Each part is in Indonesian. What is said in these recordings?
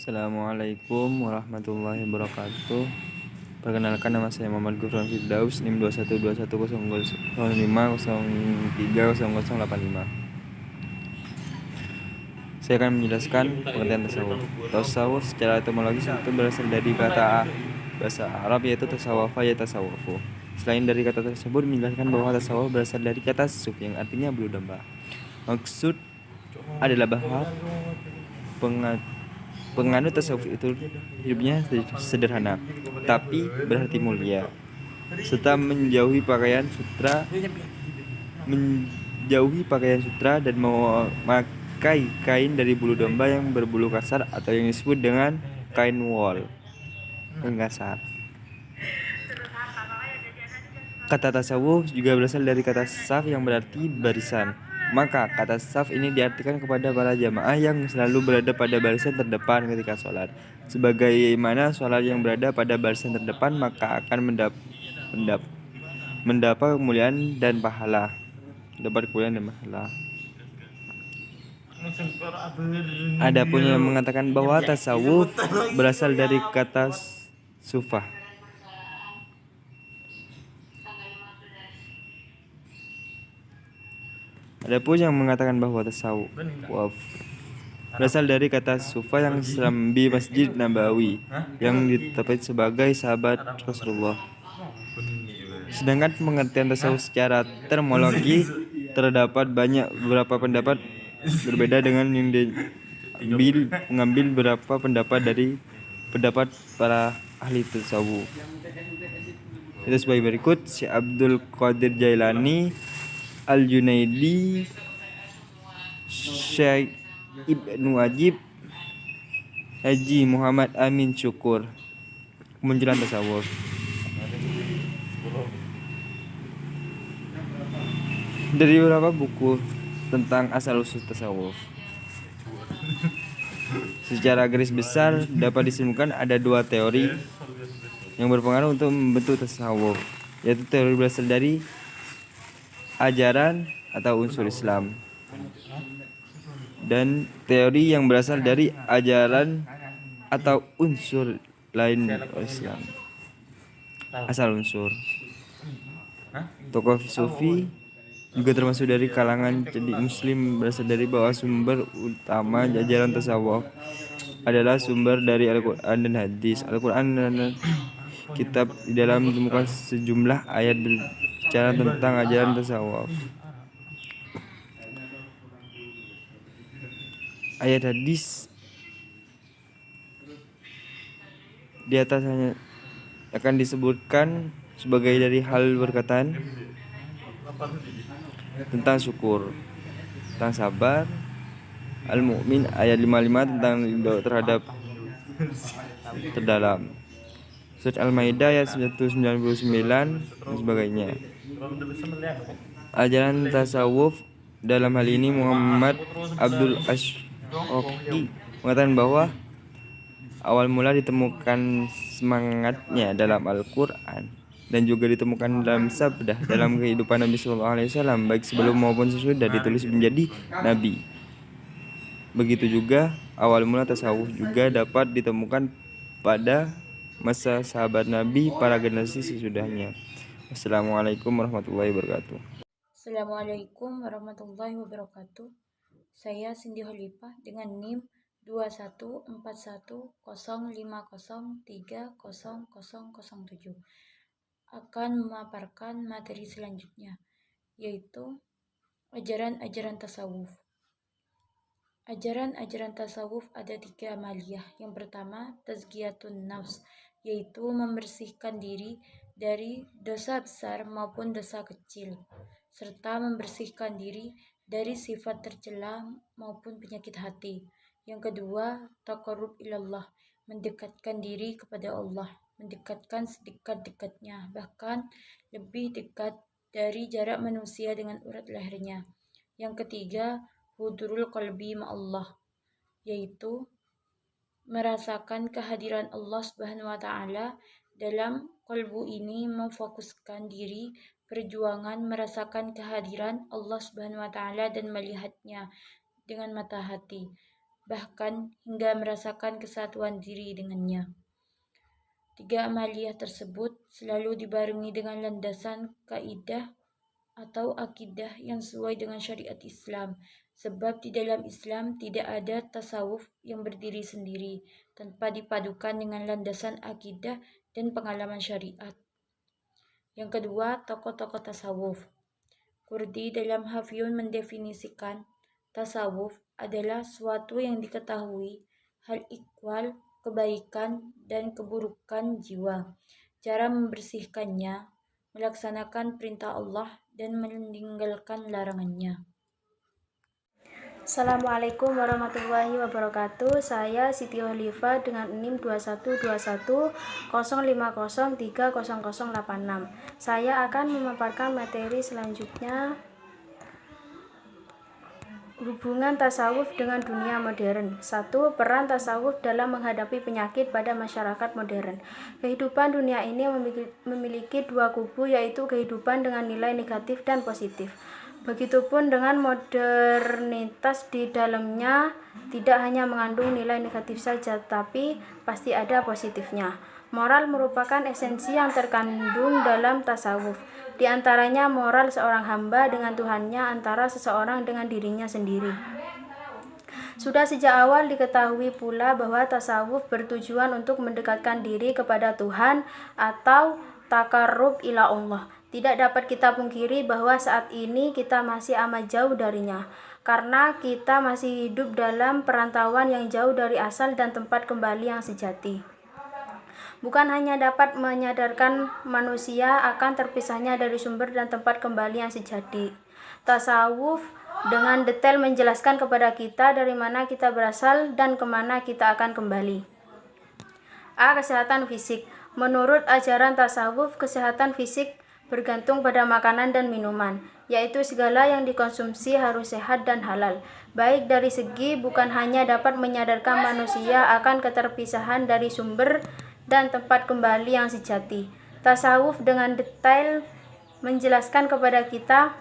Assalamualaikum warahmatullahi wabarakatuh. Perkenalkan, nama saya Muhammad Gufran Firdaus, NIM 212105030085. Saya akan menjelaskan pengertian tasawuf. Tasawuf secara etimologis itu berasal dari kata bahasa Arab yaitu tasawafa ya tasawufu. Selain dari kata tersebut menjelaskan bahwa tasawuf berasal dari kata suf yang artinya bulu domba. Maksud adalah bahwa penganut tasawuf itu hidupnya sederhana, tapi berarti mulia, serta menjauhi pakaian sutra dan memakai kain dari bulu domba yang berbulu kasar atau yang disebut dengan kain wol yang kasar. Kata tasawuf juga berasal dari kata saf yang berarti barisan. Maka kata saf ini diartikan kepada para jamaah yang selalu berada pada barisan terdepan ketika sholat. Sebagaimana sholat yang berada pada barisan terdepan maka akan mendapat kemuliaan dan pahala. Adapun yang mengatakan bahwa tasawuf berasal dari kata sufah. Adapun yang mengatakan bahwa tasawuf berasal dari kata sufa yang serambi Masjid Nabawi yang ditetapkan sebagai sahabat Rasulullah. Sedangkan pengertian tasawuf secara terminologi terdapat beberapa pendapat berbeda dengan yang mengambil beberapa pendapat dari pendapat para ahli tasawuf. Itu sebagai berikut: Syekh Abdul Qadir Jailani, Al-Junaidi, Syekh Ibnu Wajib, Haji Muhammad Amin Syukur. Kemunculan tasawuf. Dari beberapa buku tentang asal-usul tasawuf, secara garis besar dapat disimpulkan ada dua teori yang berpengaruh untuk membentuk tasawuf, yaitu teori berasal dari ajaran atau unsur Islam dan teori yang berasal dari ajaran atau unsur lain Islam. Asal unsur. Tokoh sufi juga termasuk dari kalangan cerdik muslim berasal dari bahwa sumber utama ajaran tasawuf adalah sumber dari Al-Quran dan hadis. Al-Quran dan kitab di dalam ditemukan sejumlah ayat berbicara tentang ajaran tasawuf. Ayat hadis di atas hanya akan disebutkan sebagai dari hal berkaitan tentang syukur, tentang sabar. Al-Mu'min ayat 55 tentang ridho terhadap terdalam. Surat Al-Maidah ayat 199 dan sebagainya. Ajaran tasawuf dalam hal ini Muhammad Abdul Ashroqi mengatakan bahwa awal mula ditemukan semangatnya dalam Al-Quran dan juga ditemukan dalam sabda dalam kehidupan Nabi SAW, baik sebelum maupun sesudah ditulis menjadi Nabi. Begitu juga awal mula tasawuf juga dapat ditemukan pada masa sahabat Nabi para generasi sesudahnya. Wassalamualaikum warahmatullahi wabarakatuh. Assalamualaikum warahmatullahi wabarakatuh. Saya Cindy Khalifah dengan NIM 214105030007 akan memaparkan materi selanjutnya, yaitu ajaran-ajaran tasawuf. Ajaran-ajaran tasawuf ada 3 amaliyah. Yang pertama, tazkiyatun nafs, yaitu membersihkan diri dari dosa besar maupun dosa kecil, serta membersihkan diri dari sifat tercela maupun penyakit hati. Yang kedua, taqarrub ilallah, mendekatkan diri kepada Allah, mendekatkan sedekat-dekatnya, bahkan lebih dekat dari jarak manusia dengan urat lehernya. Yang ketiga, hudurul qalbi ma'allah, yaitu merasakan kehadiran Allah Subhanahu wa taala. Dalam qalbu ini memfokuskan diri perjuangan merasakan kehadiran Allah Subhanahu wa taala dan melihatnya dengan mata hati. bahkan hingga merasakan kesatuan diri dengannya. 3 amaliyah tersebut selalu dibarengi dengan landasan kaidah atau akidah yang sesuai dengan syariat Islam, sebab di dalam Islam tidak ada tasawuf yang berdiri sendiri tanpa dipadukan dengan landasan akidah dan pengalaman syariat. Yang kedua, tokoh-tokoh tasawuf. Kurdi dalam Hafyun mendefinisikan tasawuf adalah suatu yang diketahui hal ihwal, kebaikan dan keburukan jiwa, cara membersihkannya, melaksanakan perintah Allah dan meninggalkan larangannya. Assalamualaikum warahmatullahi wabarakatuh. Saya Siti Oliva dengan NIM 212105030086. Saya akan memaparkan materi selanjutnya, hubungan tasawuf dengan dunia modern. 1. Peran tasawuf dalam menghadapi penyakit pada masyarakat modern. Kehidupan dunia ini memiliki dua kubu, yaitu kehidupan dengan nilai negatif dan positif. Begitupun dengan modernitas, di dalamnya tidak hanya mengandung nilai negatif saja, tapi pasti ada positifnya. Moral merupakan esensi yang terkandung dalam tasawuf. Di antaranya moral seorang hamba dengan Tuhannya, antara seseorang dengan dirinya sendiri. Sudah sejak awal diketahui pula bahwa tasawuf bertujuan untuk mendekatkan diri kepada Tuhan atau taqarrub ila Allah. Tidak dapat kita pungkiri bahwa saat ini kita masih amat jauh darinya, karena kita masih hidup dalam perantauan yang jauh dari asal dan tempat kembali yang sejati. Bukan hanya dapat menyadarkan manusia akan terpisahnya dari sumber dan tempat kembali yang sejati. Tasawuf dengan detail menjelaskan kepada kita dari mana kita berasal dan kemana kita akan kembali. A. Kesehatan fisik. Menurut ajaran tasawuf, kesehatan fisik bergantung pada makanan dan minuman, yaitu segala yang dikonsumsi harus sehat dan halal. Baik dari segi bukan hanya dapat menyadarkan manusia akan keterpisahan dari sumber dan tempat kembali yang sejati. Tasawuf dengan detail menjelaskan kepada kita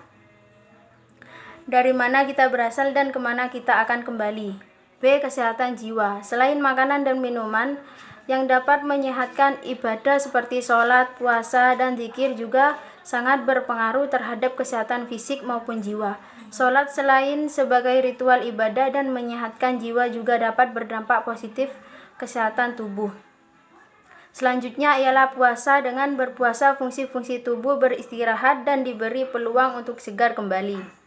dari mana kita berasal dan kemana kita akan kembali. B. Kesehatan jiwa. Selain makanan dan minuman yang dapat menyehatkan, ibadah seperti sholat, puasa, dan zikir juga sangat berpengaruh terhadap kesehatan fisik maupun jiwa. Sholat selain sebagai ritual ibadah dan menyehatkan jiwa juga dapat berdampak positif kesehatan tubuh. Selanjutnya ialah puasa. Dengan berpuasa, fungsi-fungsi tubuh beristirahat dan diberi peluang untuk segar kembali.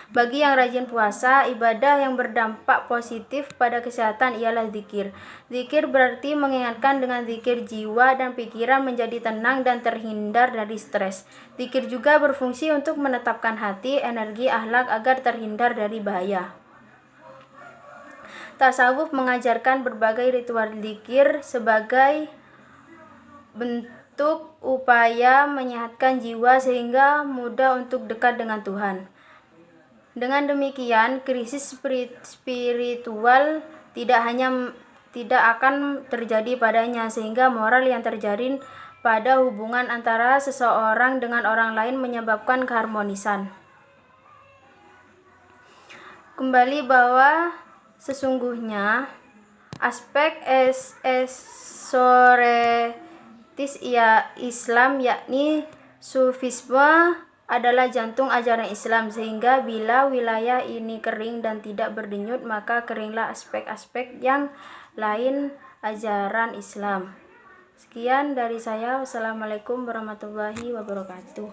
Bagi yang rajin puasa, ibadah yang berdampak positif pada kesehatan ialah zikir. Zikir berarti mengingatkan. Dengan zikir, jiwa dan pikiran menjadi tenang dan terhindar dari stres. Zikir juga berfungsi untuk menetapkan hati, energi, akhlak agar terhindar dari bahaya. Tasawuf mengajarkan berbagai ritual zikir sebagai bentuk upaya menyehatkan jiwa sehingga mudah untuk dekat dengan Tuhan. Dengan demikian, krisis spiritual tidak akan terjadi padanya, sehingga moral yang terjalin pada hubungan antara seseorang dengan orang lain menyebabkan keharmonisan. Kembali bahwa sesungguhnya aspek esoteritis Islam, yakni sufisme, adalah jantung ajaran Islam, sehingga bila wilayah ini kering dan tidak berdenyut, maka keringlah aspek-aspek yang lain ajaran Islam. Sekian dari saya. Wassalamualaikum warahmatullahi wabarakatuh.